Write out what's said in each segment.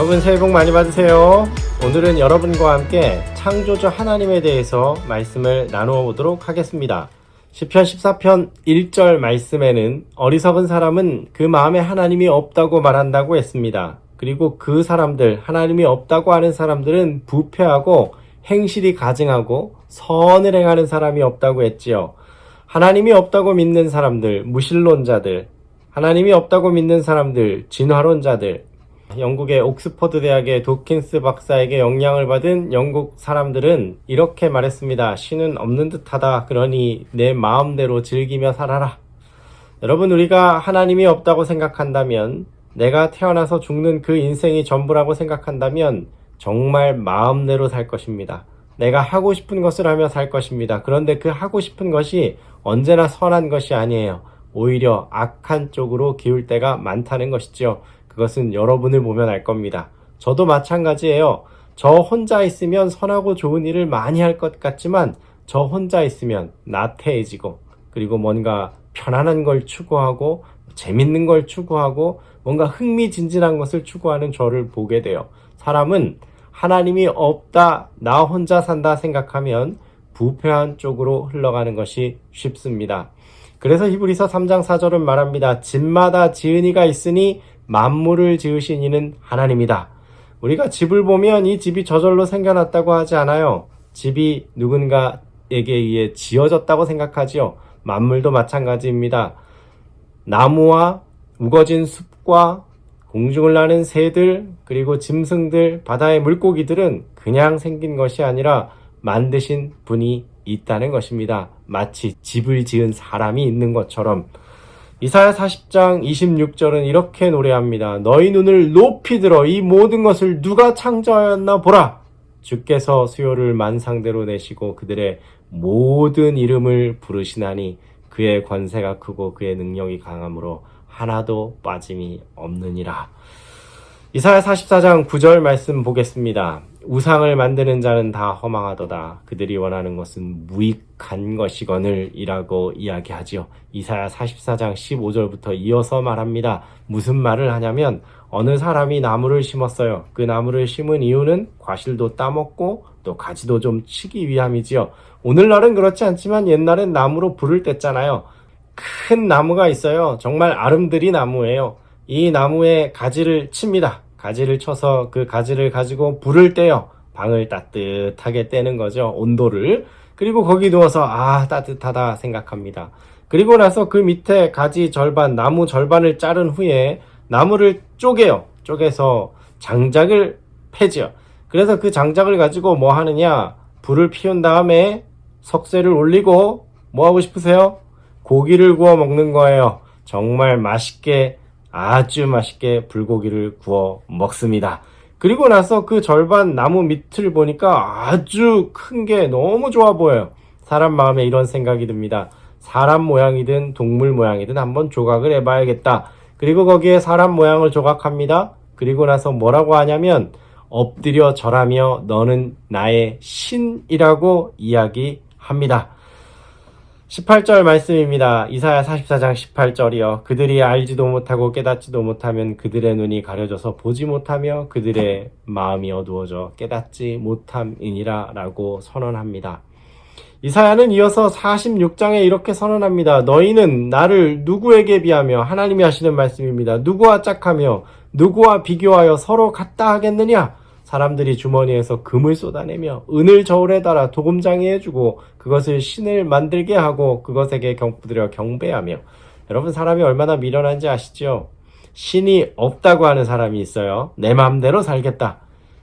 여러분 새해 복 많이 받으세요. 오늘은 여러분과 함께 창조주 하나님에 대해서 말씀을 나누어 보도록 하겠습니다. 시편 14편 1절 말씀에는 어리석은 사람은 그 마음에 하나님이 없다고 말한다고 했습니다. 그리고 그 사람들, 하나님이 없다고 하는 사람들은 부패하고 행실이 가증하고 선을 행하는 사람이 없다고 했지요. 하나님이 없다고 믿는 사람들, 무신론자들, 하나님이 없다고 믿는 사람들, 진화론자들, 영국의 옥스퍼드 대학의 도킨스 박사에게 영향을 받은 영국 사람들은 이렇게 말했습니다. 신은 없는 듯하다. 그러니 내 마음대로 즐기며 살아라. 여러분, 우리가 하나님이 없다고 생각한다면, 내가 태어나서 죽는 그 인생이 전부라고 생각한다면 정말 마음대로 살 것입니다. 내가 하고 싶은 것을 하며 살 것입니다. 그런데 그 하고 싶은 것이 언제나 선한 것이 아니에요. 오히려 악한 쪽으로 기울 때가 많다는 것이죠. 그것은 여러분을 보면 알 겁니다. 저도 마찬가지예요. 저 혼자 있으면 선하고 좋은 일을 많이 할 것 같지만 저 혼자 있으면 나태해지고, 그리고 뭔가 편안한 걸 추구하고 재밌는 걸 추구하고 뭔가 흥미진진한 것을 추구하는 저를 보게 돼요. 사람은 하나님이 없다, 나 혼자 산다 생각하면 부패한 쪽으로 흘러가는 것이 쉽습니다. 그래서 히브리서 3장 4절은 말합니다. 집마다 지은 이가 있으니 만물을 지으신 이는 하나님이다. 우리가 집을 보면 이 집이 저절로 생겨났다고 하지 않아요. 집이 누군가에게 의해 지어졌다고 생각하지요. 만물도 마찬가지입니다. 나무와 우거진 숲과 공중을 나는 새들, 그리고 짐승들, 바다의 물고기들은 그냥 생긴 것이 아니라 만드신 분이 있다는 것입니다. 마치 집을 지은 사람이 있는 것처럼. 이사야 40장 26절은 이렇게 노래합니다. 너희 눈을 높이 들어 이 모든 것을 누가 창조하였나 보라. 주께서 수요를 만상대로 내시고 그들의 모든 이름을 부르시나니 그의 권세가 크고 그의 능력이 강함으로 하나도 빠짐이 없느니라. 이사야 44장 9절 말씀 보겠습니다. 우상을 만드는 자는 다 허망하도다. 그들이 원하는 것은 무익한 것이거늘 이라고 이야기하지요. 이사야 44장 15절부터 이어서 말합니다. 무슨 말을 하냐면, 어느 사람이 나무를 심었어요. 그 나무를 심은 이유는 과실도 따먹고 또 가지도 좀 치기 위함이지요. 오늘날은 그렇지 않지만 옛날엔 나무로 불을 뗐잖아요. 큰 나무가 있어요. 정말 아름드리 나무예요. 이 나무에 가지를 칩니다. 가지를 쳐서 그 가지를 가지고 불을 떼요. 방을 따뜻하게 떼는 거죠. 온도를. 그리고 거기 누워서 따뜻하다 생각합니다. 그리고 나서 그 밑에 가지 절반, 나무 절반을 자른 후에 나무를 쪼개요. 쪼개서 장작을 패죠. 그래서 그 장작을 가지고 뭐 하느냐? 불을 피운 다음에 석쇠를 올리고 뭐 하고 싶으세요? 고기를 구워 먹는 거예요. 정말 맛있게, 아주 맛있게 불고기를 구워 먹습니다. 그리고 나서 그 절반 나무 밑을 보니까 아주 큰 게 너무 좋아 보여요. 사람 마음에 이런 생각이 듭니다. 사람 모양이든 동물 모양이든 한번 조각을 해봐야겠다. 그리고 거기에 사람 모양을 조각합니다. 그리고 나서 뭐라고 하냐면 엎드려 절하며 너는 나의 신이라고 이야기합니다. 18절 말씀입니다. 이사야 44장 18절이요. 그들이 알지도 못하고 깨닫지도 못하면 그들의 눈이 가려져서 보지 못하며 그들의 마음이 어두워져 깨닫지 못함이니라 라고 선언합니다. 이사야는 이어서 46장에 이렇게 선언합니다. 너희는 나를 누구에게 비하며, 하나님이 하시는 말씀입니다. 누구와 짝하며 누구와 비교하여 서로 같다 하겠느냐? 사람들이 주머니에서 금을 쏟아내며 은을 저울에 달아 도금장이 해주고 그것을 신을 만들게 하고 그것에게 경부드려 경배하며. 여러분, 사람이 얼마나 미련한지 아시죠? 신이 없다고 하는 사람이 있어요. 내 마음대로 살겠다.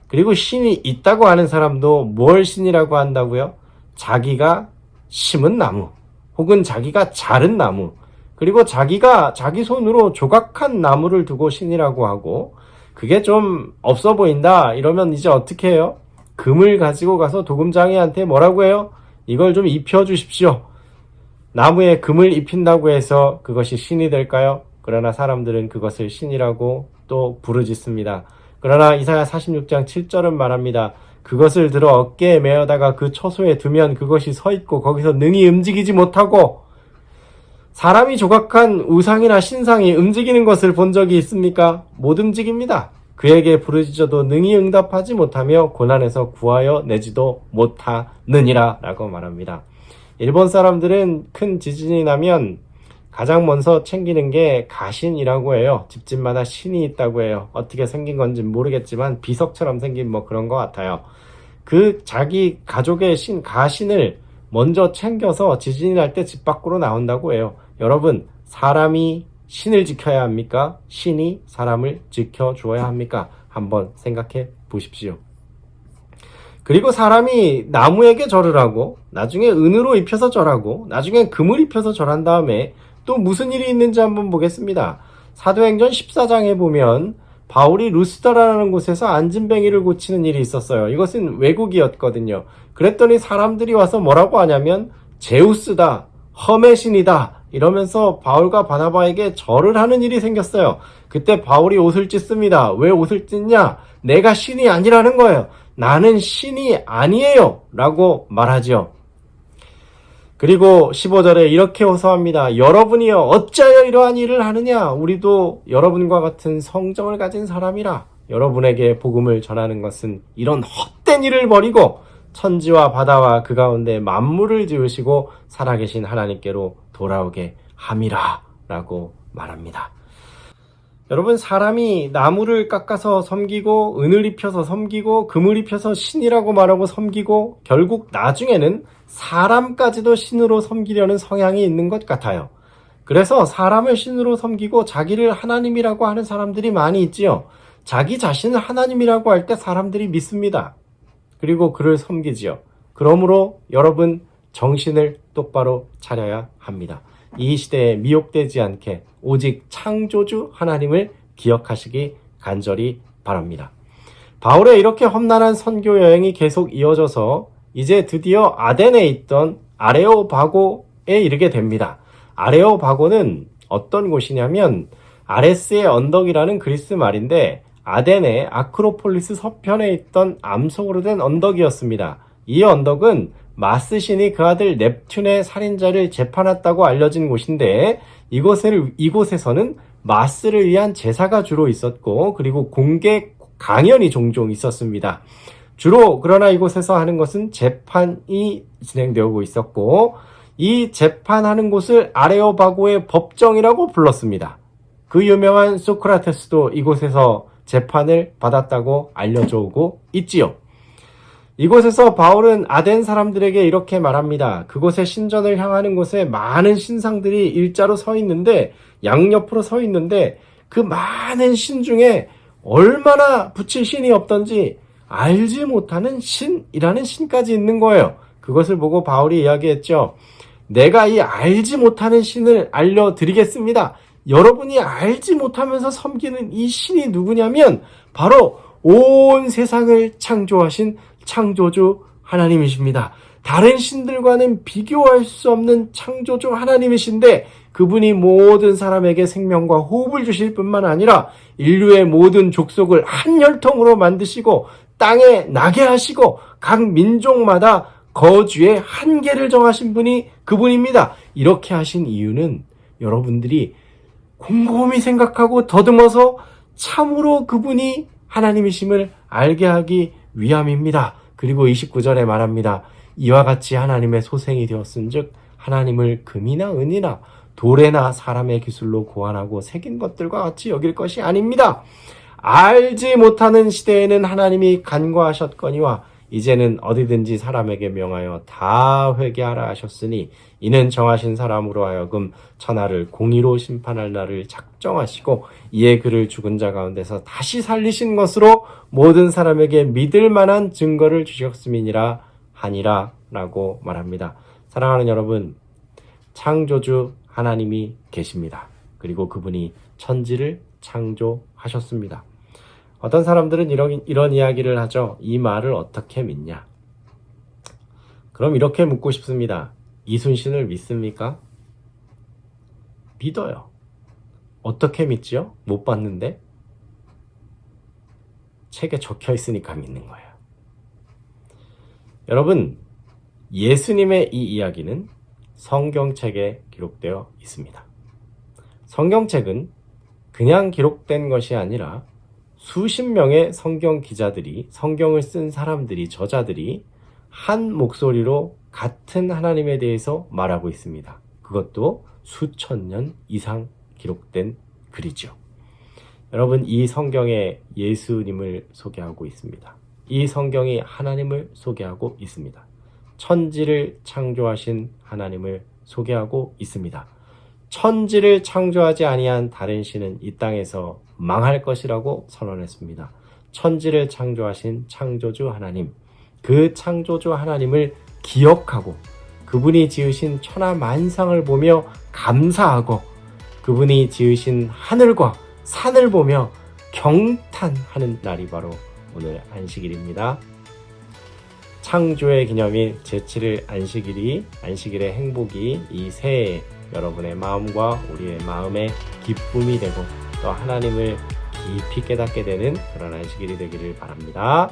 그리고 신이 있다고 하는 사람도 뭘 신이라고 한다고요? 자기가 심은 나무, 혹은 자기가 자른 나무, 그리고 자기가 자기 손으로 조각한 나무를 두고 신이라고 하고, 그게 좀 없어 보인다 이러면 이제 어떻게 해요? 금을 가지고 가서 도금장이한테 뭐라고 해요? 이걸 좀 입혀주십시오. 나무에 금을 입힌다고 해서 그것이 신이 될까요? 그러나 사람들은 그것을 신이라고 또 부르짖습니다. 그러나 이사야 46장 7절은 말합니다. 그것을 들어 어깨에 메어다가 그 처소에 두면 그것이 서 있고 거기서 능히 움직이지 못하고. 사람이 조각한 우상이나 신상이 움직이는 것을 본 적이 있습니까? 못 움직입니다. 그에게 부르짖어도 능히 응답하지 못하며 고난에서 구하여 내지도 못하느니라 라고 말합니다. 일본 사람들은 큰 지진이 나면 가장 먼저 챙기는 게 가신이라고 해요. 집집마다 신이 있다고 해요. 어떻게 생긴 건지 모르겠지만 비석처럼 생긴 뭐 그런 것 같아요. 그 자기 가족의 가신을 먼저 챙겨서 지진이 날 때 집 밖으로 나온다고 해요. 여러분, 사람이 신을 지켜야 합니까? 신이 사람을 지켜주어야 합니까? 한번 생각해 보십시오. 그리고 사람이 나무에게 절을 하고 나중에 은으로 입혀서 절하고 나중에 금을 입혀서 절한 다음에 또 무슨 일이 있는지 한번 보겠습니다. 사도행전 14장에 보면 바울이 루스드라라는 곳에서 안진뱅이를 고치는 일이 있었어요. 이것은 외국이었거든요. 그랬더니 사람들이 와서 뭐라고 하냐면 제우스다, 험의 신이다 이러면서 바울과 바나바에게 절을 하는 일이 생겼어요. 그때 바울이 옷을 찢습니다. 왜 옷을 찢냐? 내가 신이 아니라는 거예요. 나는 신이 아니에요 라고 말하죠. 그리고 15절에 이렇게 호소합니다. 여러분이여 어찌하여 이러한 일을 하느냐? 우리도 여러분과 같은 성정을 가진 사람이라. 여러분에게 복음을 전하는 것은 이런 헛된 일을 버리고 천지와 바다와 그 가운데 만물을 지으시고 살아계신 하나님께로 돌아오게 함이라 라고 말합니다. 여러분, 사람이 나무를 깎아서 섬기고 은을 입혀서 섬기고 금을 입혀서 신이라고 말하고 섬기고 결국 나중에는 사람까지도 신으로 섬기려는 성향이 있는 것 같아요. 그래서 사람을 신으로 섬기고 자기를 하나님이라고 하는 사람들이 많이 있지요. 자기 자신을 하나님이라고 할 때 사람들이 믿습니다. 그리고 그를 섬기지요. 그러므로 여러분, 정신을 똑바로 차려야 합니다. 이 시대에 미혹되지 않게 오직 창조주 하나님을 기억하시기 간절히 바랍니다. 바울의 이렇게 험난한 선교 여행이 계속 이어져서 이제 드디어 아덴에 있던 아레오바고에 이르게 됩니다. 아레오바고는 어떤 곳이냐면 아레스의 언덕이라는 그리스 말인데 아덴의 아크로폴리스 서편에 있던 암석으로 된 언덕이었습니다. 이 언덕은 마스 신이 그 아들 넵튠의 살인자를 재판했다고 알려진 곳인데 이곳에서는 마스를 위한 제사가 주로 있었고 그리고 공개 강연이 종종 있었습니다. 주로 그러나 이곳에서 하는 것은 재판이 진행되고 있었고 이 재판하는 곳을 아레오바고의 법정이라고 불렀습니다. 그 유명한 소크라테스도 이곳에서 재판을 받았다고 알려져 오고 있지요. 이곳에서 바울은 아덴 사람들에게 이렇게 말합니다. 그곳의 신전을 향하는 곳에 많은 신상들이 일자로 서 있는데 양옆으로 서 있는데 그 많은 신 중에 얼마나 붙일 신이 없던지 알지 못하는 신이라는 신까지 있는 거예요. 그것을 보고 바울이 이야기했죠. 내가 이 알지 못하는 신을 알려드리겠습니다. 여러분이 알지 못하면서 섬기는 이 신이 누구냐면 바로 온 세상을 창조하신 창조주 하나님이십니다. 다른 신들과는 비교할 수 없는 창조주 하나님이신데 그분이 모든 사람에게 생명과 호흡을 주실 뿐만 아니라 인류의 모든 족속을 한 혈통으로 만드시고 땅에 나게 하시고 각 민족마다 거주의 한계를 정하신 분이 그분입니다. 이렇게 하신 이유는 여러분들이 곰곰이 생각하고 더듬어서 참으로 그분이 하나님이심을 알게 하기 위함입니다. 그리고 29절에 말합니다. 이와 같이 하나님의 소생이 되었은즉 하나님을 금이나 은이나 돌에나 사람의 기술로 고안하고 새긴 것들과 같이 여길 것이 아닙니다. 알지 못하는 시대에는 하나님이 간과하셨거니와 이제는 어디든지 사람에게 명하여 다 회개하라 하셨으니 이는 정하신 사람으로 하여금 천하를 공의로 심판할 날을 작정하시고 이에 그를 죽은 자 가운데서 다시 살리신 것으로 모든 사람에게 믿을 만한 증거를 주셨음이니라 하니라 라고 말합니다. 사랑하는 여러분, 창조주 하나님이 계십니다. 그리고 그분이 천지를 창조하셨습니다. 어떤 사람들은 이런 이야기를 하죠. 이 말을 어떻게 믿냐? 그럼 이렇게 묻고 싶습니다. 이순신을 믿습니까? 믿어요. 어떻게 믿지요? 못 봤는데? 책에 적혀 있으니까 믿는 거예요. 여러분, 예수님의 이 이야기는 성경책에 기록되어 있습니다. 성경책은 그냥 기록된 것이 아니라 수십 명의 성경 기자들이, 성경을 쓴 사람들이, 저자들이 한 목소리로 같은 하나님에 대해서 말하고 있습니다. 그것도 수천 년 이상 기록된 글이죠. 여러분, 이 성경에 예수님을 소개하고 있습니다. 이 성경이 하나님을 소개하고 있습니다. 천지를 창조하신 하나님을 소개하고 있습니다. 천지를 창조하지 아니한 다른 신은 이 땅에서 망할 것이라고 선언했습니다. 천지를 창조하신 창조주 하나님, 그 창조주 하나님을 기억하고 그분이 지으신 천하 만상을 보며 감사하고 그분이 지으신 하늘과 산을 보며 경탄하는 날이 바로 오늘 안식일입니다. 창조의 기념일 제7일 안식일이, 안식일의 행복이 이 새해 여러분의 마음과 우리의 마음의 기쁨이 되고 또 하나님을 깊이 깨닫게 되는 그런 안식일이 되기를 바랍니다.